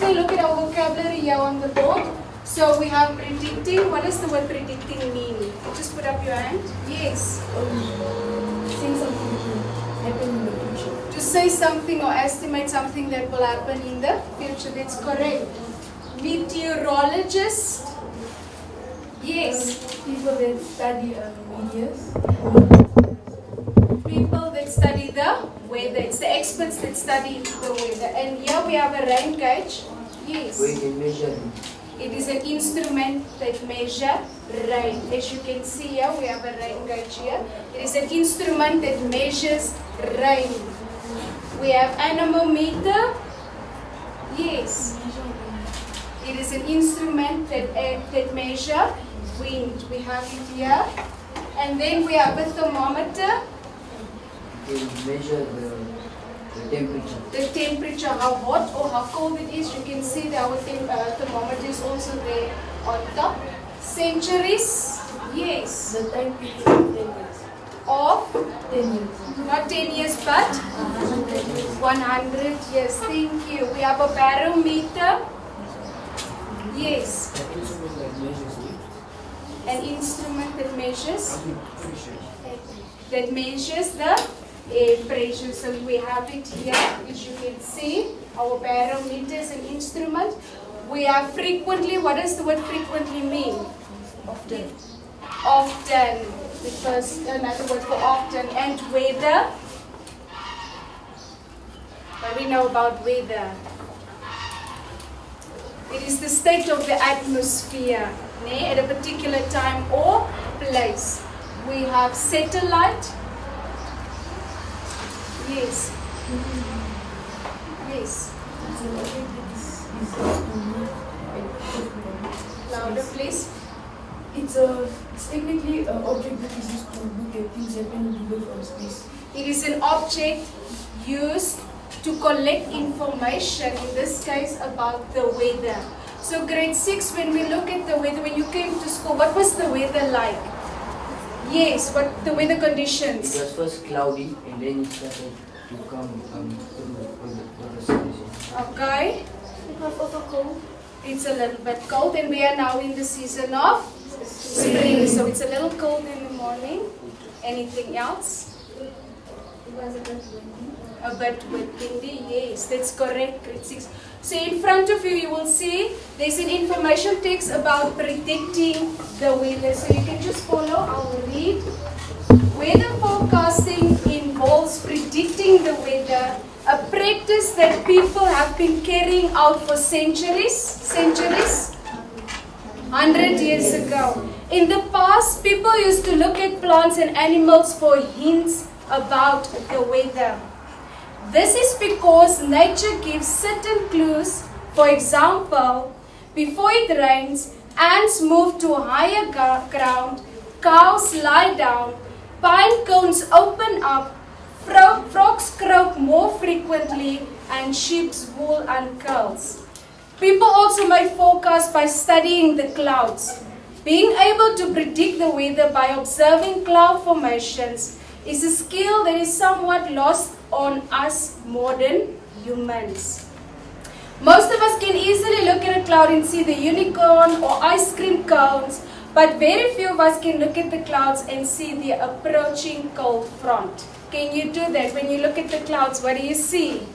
quickly look at our vocabulary here on the board. So we have predicting. What does the word predicting mean? Just put up your hand. Yes. Saying something will happen in the future. To say something or estimate something that will happen in the future. That's correct. Meteorologist. Yes. People that study meteors. People that study the weather. It's the experts that study the weather. And here we have a rain gauge. Yes. We can measure. It is an instrument that measures rain. As you can see here, we have a rain gauge here. It is an instrument that measures rain. We have anemometer. Yes. It is an instrument that measures wind. We have it here. And then we have a thermometer. We can measure the temperature. The temperature, how hot or how cold it is. You can see that our thermometer is also there on top. Centuries. Yes. The time period of 10 years. Of 10 years. not 10 years but 100 years. Thank you. We have a barometer. Yes. An instrument that measures weight. An instrument that measures Pressure. the air pressure. So we have it here, as you can see. Our barometer is an instrument. We have frequently. What does the word frequently mean? Often. Often. Because another word for often. And weather. What do we know about weather? It is the state of the atmosphere at a particular time or place. We have satellite. Yes. Yes. Louder, please. It's technically an object that is used to look at things happening below from space. It is an object used to collect information, in this case about the weather. So grade 6, when we look at the weather, when you came to school, what was the weather like? Yes, what the weather It conditions? was first cloudy and then it started to come through the season. Okay. It was also cold. It's a little bit cold and we are now in the season of spring. So it's a little cold in the morning. Anything else? It was a bit windy. A bit windy, yes, that's correct, grade 6. So in front of you, you will see there's an information text about predicting the weather. So you can just follow, I'll read. Weather forecasting involves predicting the weather, a practice that people have been carrying out for centuries, 100 years ago. In the past, people used to look at plants and animals for hints about the weather. This is because nature gives certain clues. For example, before it rains, ants move to higher ground, cows lie down, pine cones open up, frogs croak more frequently, and sheep's wool uncurls. People also make forecasts by studying the clouds. Being able to predict the weather by observing cloud formations is a skill that is somewhat lost on us modern humans. Most of us can easily look at a cloud and see the unicorn or ice cream cones, but very few of us can look at the clouds and see the approaching cold front. Can you do that? When you look at the clouds, what do you see?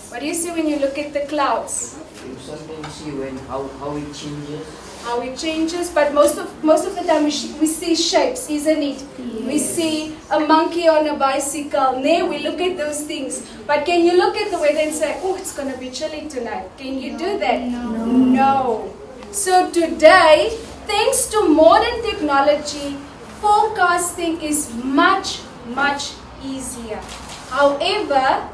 What do you see when you look at the clouds? You sometimes see how it changes. How it changes, but most of the time we see shapes, isn't it? Yes. We see a monkey on a bicycle. We look at those things. But can you look at the weather and say, oh, it's going to be chilly tonight? Can you do that? No. So today, thanks to modern technology, forecasting is much, much easier. However,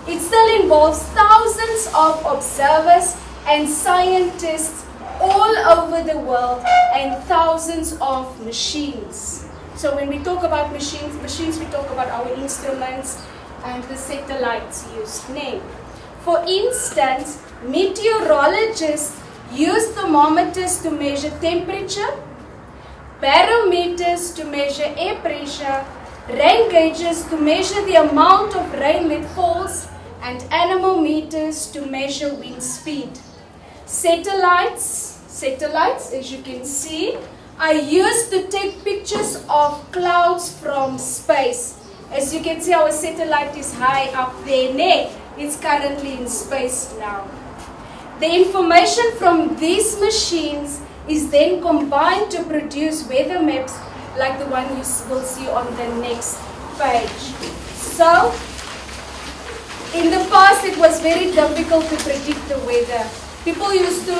it still involves thousands of observers and scientists all over the world and thousands of machines. So when we talk about machines, we talk about our instruments and the satellites used. For instance, meteorologists use thermometers to measure temperature, barometers to measure air pressure, rain gauges to measure the amount of rain that falls, and anemometers to measure wind speed. Satellites, as you can see, are used to take pictures of clouds from space. As you can see, our satellite is high up there. It's currently in space now. The information from these machines is then combined to produce weather maps like the one you will see on the next page. So, in the past it was very difficult to predict the weather. People used to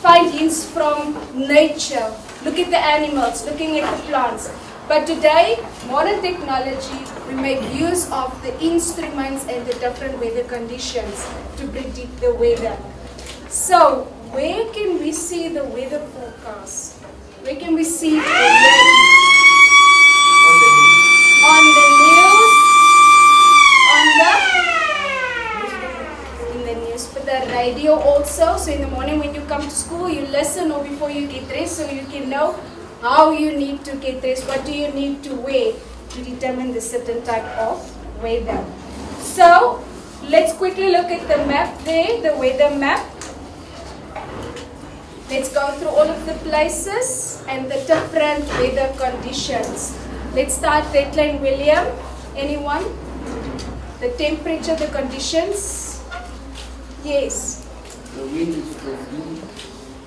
find hints from nature, look at the animals, looking at the plants. But today, modern technology, we make use of the instruments and the different weather conditions to predict the weather. So, where can we see the weather forecast? Where can we see it? On the news, in the newspaper, the radio also. So in the morning when you come to school, you listen, or before you get dressed, so you can know how you need to get dressed, what do you need to wear to determine the certain type of weather. So let's quickly look at the map there, the weather map. Let's go through all of the places and the different weather conditions. Let's start there, Kleine William. Anyone? The temperature, the conditions. Yes. The wind is 15.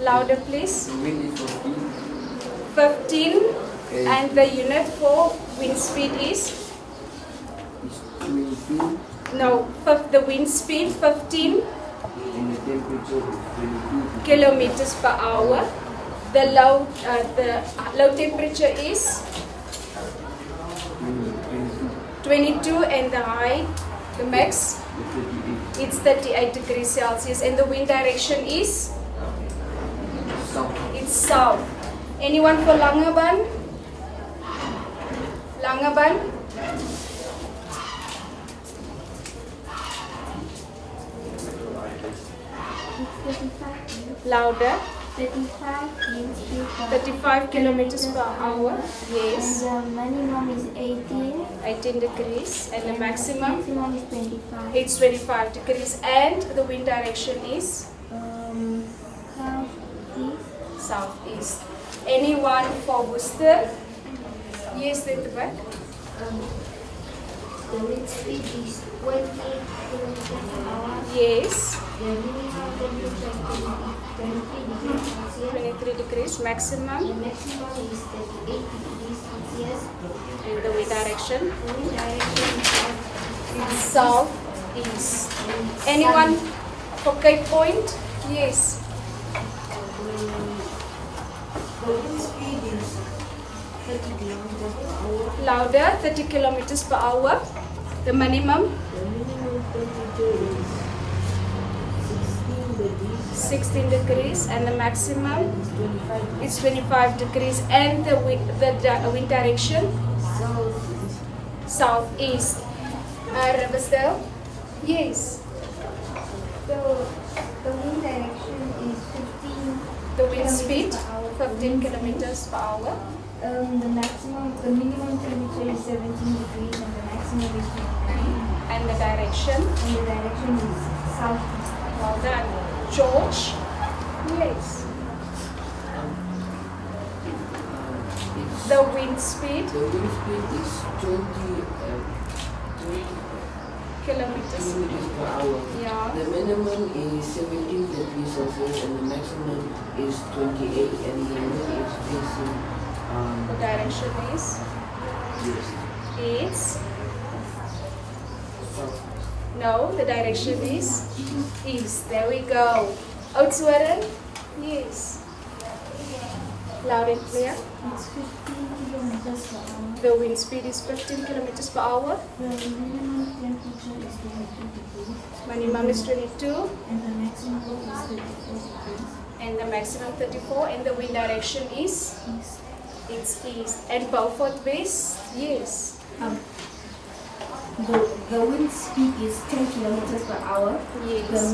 Louder, please. The wind is 15. 15. Okay. And the unit for wind speed is? It's 22. No, the wind speed 15 And the temperature is 22. kilometers per hour. The low temperature is 22, and the high, the max, it's 38 degrees Celsius. And the wind direction is? South. It's south. Anyone for Langaban? Langaban? Louder. 35 kilometers per hour. Yes. And the minimum is 18. 18 degrees. And the maximum? Maximum is 25. It's 25 degrees. And the wind direction is? Southeast. Southeast. Anyone for Worcester? Yes, at the back. The wind speed is 20 kilometers per hour. Yes. The minimum temperature is 23 degrees Celsius. 23 degrees. The Maximum. maximum is 38 degrees Celsius. And the wind direction? The wind direction is Southeast. Anyone for Cape Point? Yes. The wind speed is 30 kilometers per hour. Louder, 30 kilometers per hour. The minimum? The minimum temperature is 16 degrees. 16 degrees. And the maximum? It's 25 It's 25 degrees. And the wind direction? southeast. Southeast. Rebestel? Yes. The wind direction is 15. The wind speed? Kilometers per hour. 15 kilometers per hour. The minimum temperature is 17 degrees and the maximum is 29. And the direction? And the direction is southeast. Well done. George? Yes. It's The wind speed? The wind speed is 20 Kilometers. kilometers per hour. Yeah. The minimum is 17 degrees Celsius and the maximum is 28, and the wind is facing The direction is? east. It's? South. No, the direction is? East. There we go. Outswaren? Yes. Loud and clear. It's 15 kilometers per hour. The wind speed is 15 kilometers per hour. The minimum temperature is 22 degrees Minimum is 22 and the maximum is 34 degrees. and the maximum 34, and the wind direction is? East. It's east. And Beaufort West? Yes. The wind speed is 10 kilometers per hour. Yes. The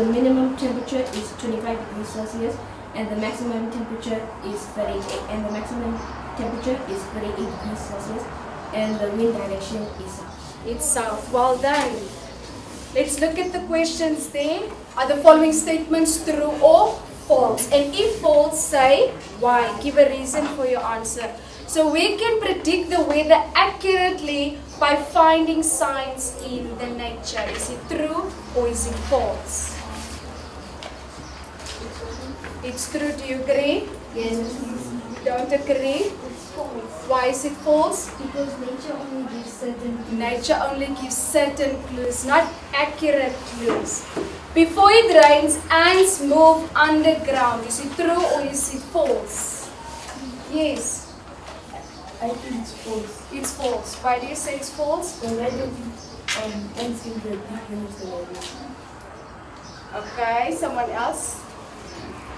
minimum temperature is 25 degrees Celsius, and the maximum temperature is 38. And the maximum temperature is 38 degrees Celsius, and the wind direction is south. It's south. Well done. Let's look at the questions there. Are the following statements true or false? And if false, say why. Give a reason for your answer. So we can predict the weather accurately by finding signs in the nature. Is it true or is it false? It's true. Do you agree? Yes. Don't agree? Why is it false? Because Nature only gives certain clues, not accurate clues. Before it rains, ants move underground. Is it true or is it false? Yes. I think it's false. It's false. Why do you say it's false? Because I don't think ants can predict when it's gonna rain. Okay, someone else?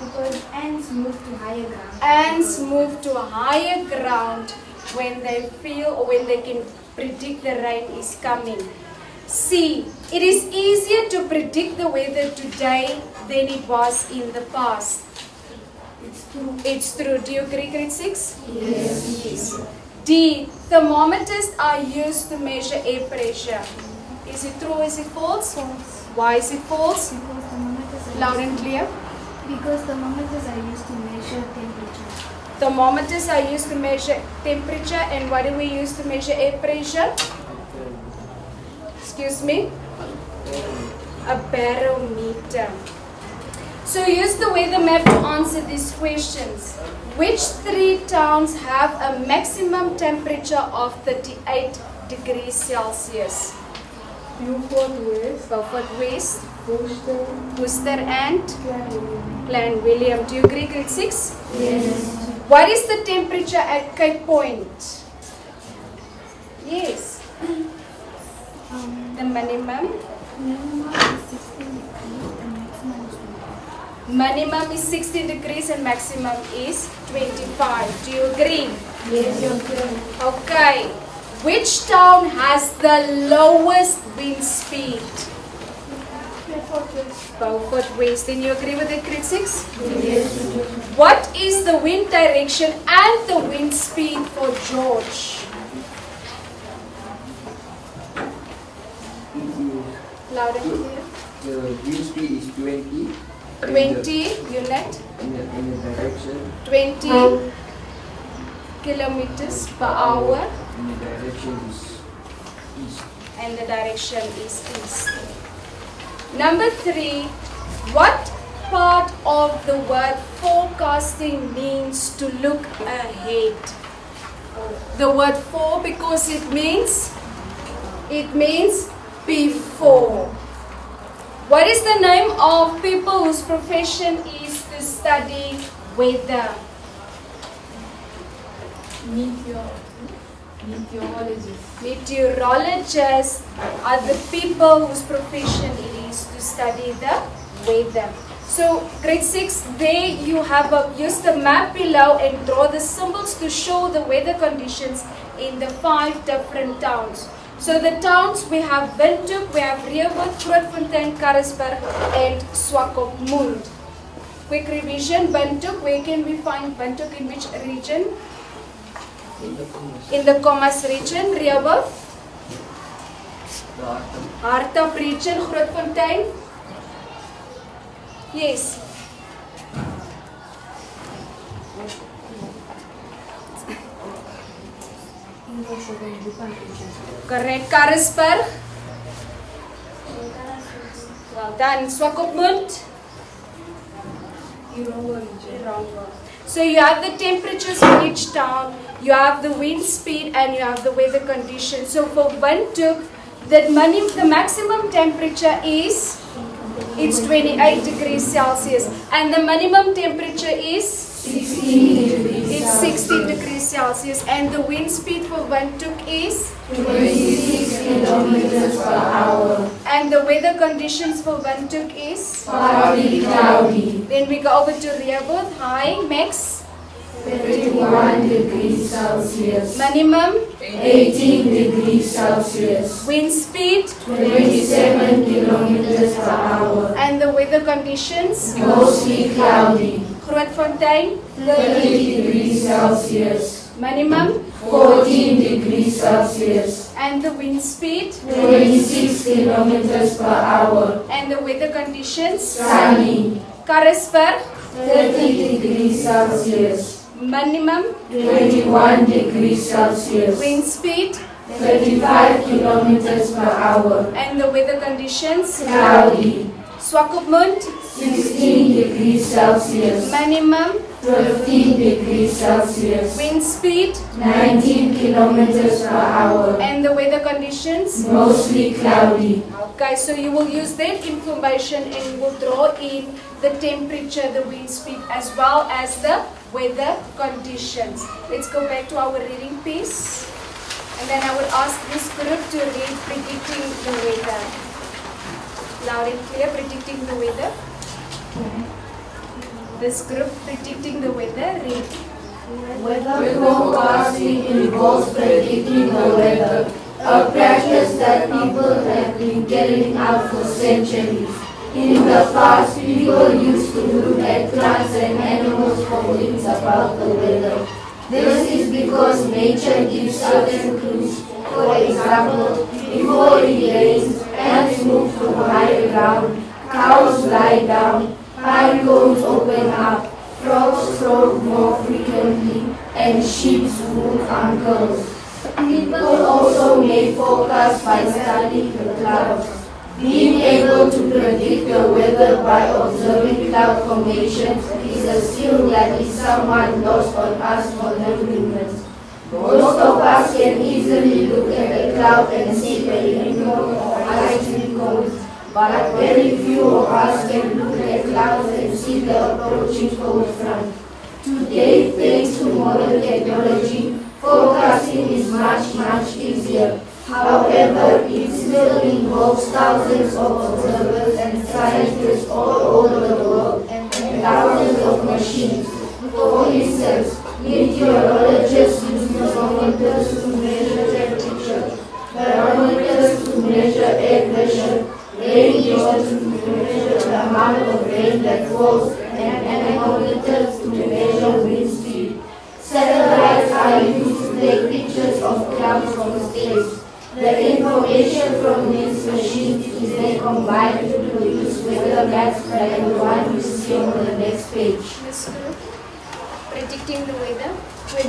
Because ants move to higher ground. Ants move to a higher ground when they feel or when they can predict the rain is coming. C. It is easier to predict the weather today than it was in the past. It's true. It's true. Do you agree, grade 6? Yes. Yes. D. Thermometers are used to measure air pressure. Is it true or is it false? False. Why is it false? Because thermometers are Loud and clear. Because thermometers are used to measure temperature. Thermometers are used to measure temperature, and what do we use to measure air pressure? Excuse me? A barometer. So use the weather map to answer these questions. Which 3 towns have a maximum temperature of 38 degrees Celsius? Beaufort West, Beaufort West, Worcester, Worcester and Kleine. Glen William. Do you agree, grade 6? Yes. What is the temperature at Cape Point? Yes. The minimum? Minimum is 16 degrees and maximum is 25. Minimum is 60 degrees and maximum is 25. Do you agree? Yes. Okay. Which town has the lowest wind speed? Beaufort West. Then you agree with it, grade 6? Yes. What is the wind direction and the wind speed for George? Loud and clear. The wind speed is 20. 20 unit. In the direction. 20 kilometers per hour. In the direction is east. And the direction is east. Number 3, what part of the word forecasting means to look ahead? The word for, because it means before. What is the name of people whose profession is to study weather? Meteorologist. Meteorologists are the people whose profession it is to study the weather. So grade 6, there you have use the map below and draw the symbols to show the weather conditions in the 5 different towns. So the towns, we have Windhoek, we have Rehoboth, Grootfontein, Karasburg and Swakopmund. Quick revision, Windhoek, where can we find Windhoek, in which region? In the Kommas region. Rehoboth, Hartop region. Grootfontein. Yes. Correct. Karasburg. Well done. Swakopmund. So you have the temperatures for each town, you have the wind speed and you have the weather conditions. So for Windhoek, the maximum temperature is, it's 28 degrees Celsius and the minimum temperature is 16 degrees. It's 16 degrees Celsius and the wind speed for Windhoek is 26 kilometers per hour. and the weather conditions for Windhoek is Partly cloudy. Then we go over to Rehoboth. High, max, 31 degrees Celsius. minimum, 18 degrees Celsius. wind speed, 27 kilometers per hour. and the weather conditions. Mostly cloudy. Grootfontein, 30 degrees Celsius. Minimum 14 degrees Celsius, and the wind speed 26 kilometers per hour, and the weather conditions. sunny, Karas per 30 degrees Celsius, minimum 21 degrees Celsius, wind speed 35 kilometers per hour, and the weather conditions. cloudy, Swakopmund 16 degrees Celsius, minimum 15 degrees Celsius, wind speed 19 kilometers per hour, and the weather conditions. mostly cloudy. Okay, so you will use that information and you will draw in the temperature, the wind speed, as well as the weather conditions. Let's go back to our reading piece. And then I would ask this group to read predicting the weather. Loud and clear, predicting the weather. This group predicting the weather, read. Weather forecasting involves predicting the weather, a practice that people have been carrying out for centuries. In the past, people used to look at plants and animals for hints about the weather. This is because nature gives certain clues. For example, before it rains, ants move to higher ground, cows lie down, pine cones open up, frogs croak more frequently, and sheep's wool uncurls. People also make forecasts by studying the clouds. Being able to predict the weather by observing cloud formations is a skill that is somewhat lost on us modern humans. Most of us can easily look at a cloud and see a unicorn or ice cream cones, but very few of us can look at clouds and see the approaching cold front. Today, thanks to modern technology, forecasting is much easier. However, it still involves thousands of observers and scientists all over the world and thousands of machines. For instance, meteorologists use thermometers to measure temperature, barometers to measure air pressure, radios to measure the amount of rain that falls, and anemometers to measure wind speed. Satellites are used to take pictures of clouds from space. The information from these machines is then combined to produce weather maps like the one you see on the next page. This group predicting the weather.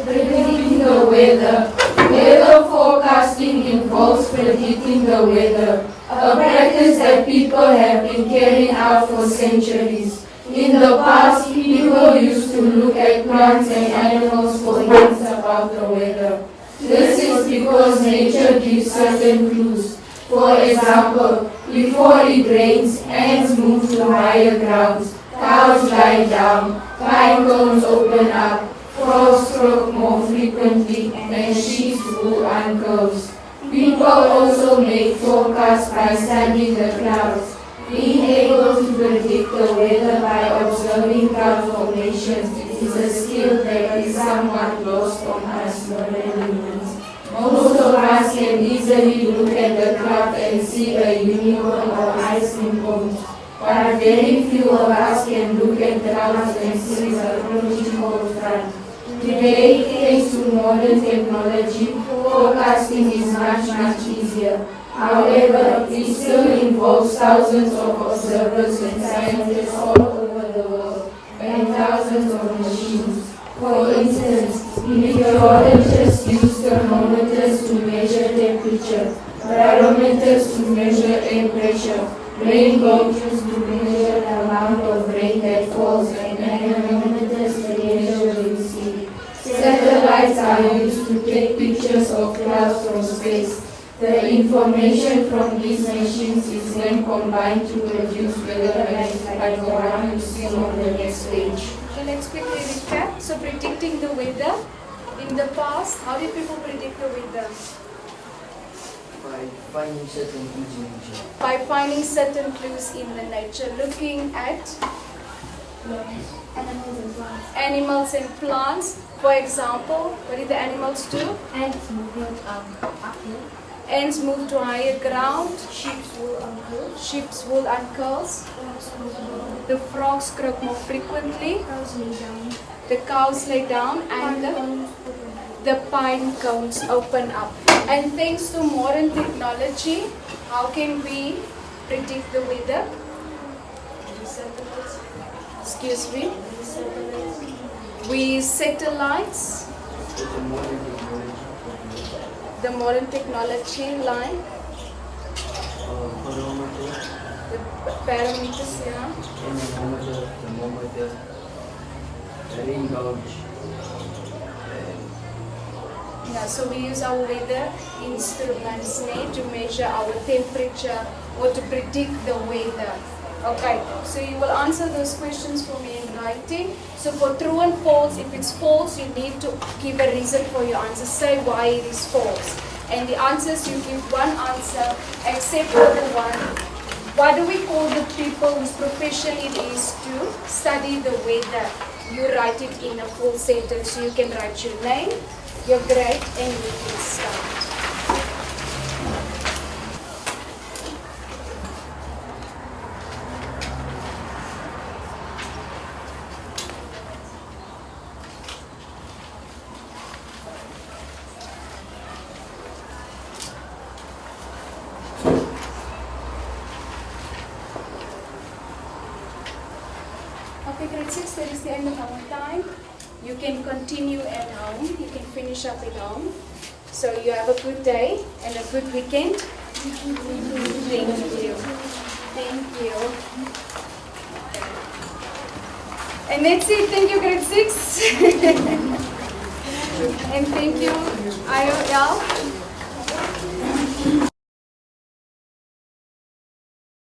Predicting the weather. Weather forecasting involves predicting the weather, a practice that people have been carrying out for centuries. In the past, people used to look at plants and animals for hints about the weather. This is because nature gives certain clues. For example, before it rains, ants move to higher grounds, cows lie down, pine cones open up, frogs croak more frequently, and sheep's wool uncurls. People also make forecasts by studying the clouds. Being able to predict the weather by observing cloud formations is a skill that is somewhat lost on us modern humans. Most of us can easily look at the cloud and see a unicorn or ice cream cone, but very few of us can look at the clouds and see the approaching cold front. Today, thanks to modern technology, forecasting is much easier. However, it still involves thousands of observers and scientists all over the world, and thousands of machines. For instance, meteorologists use thermometers to measure temperature, barometers to measure air pressure, rain gauges to measure the amount of rain that falls, and anemometers to measure wind speed. Satellites are used to take pictures of clouds from space. The information from these machines is then combined to produce weather maps like the one you see on the next page. So let's quickly recap. So predicting the weather. In the past, how did people predict the weather? By finding certain clues in nature. By finding certain clues in the nature, looking at Animals and plants. animals and plants. For example, what did the animals do? Ants moving uphill. Ants move to higher ground. Sheep's wool uncurls. Sheep's wool uncurls. Frogs croak more. The frogs croak more frequently. Cows lay down. The cows lay down, and Pine the cones open up. the pine cones open up. And thanks to modern technology, how can we predict the weather? Excuse me? We use satellites, the modern technology line, the parameters, yeah. thermometer, rain gauge, Yeah, so we use our weather instruments to measure our temperature or to predict the weather. Okay, so you will answer those questions for me in writing. So for true and false, if it's false, you need to give a reason for your answer. Say why it is false. And the answers, you give one answer, except for the one. What do we call the people whose profession it is to study the weather? You write it in a full sentence. So you can write your name, your grade, and you can start. Okay, grade 6, that is the end of our time. You can continue at home. You can finish up at home. So you have a good day and a good weekend. Thank you. Thank you. And that's it. Thank you, grade 6. And thank you, IOL.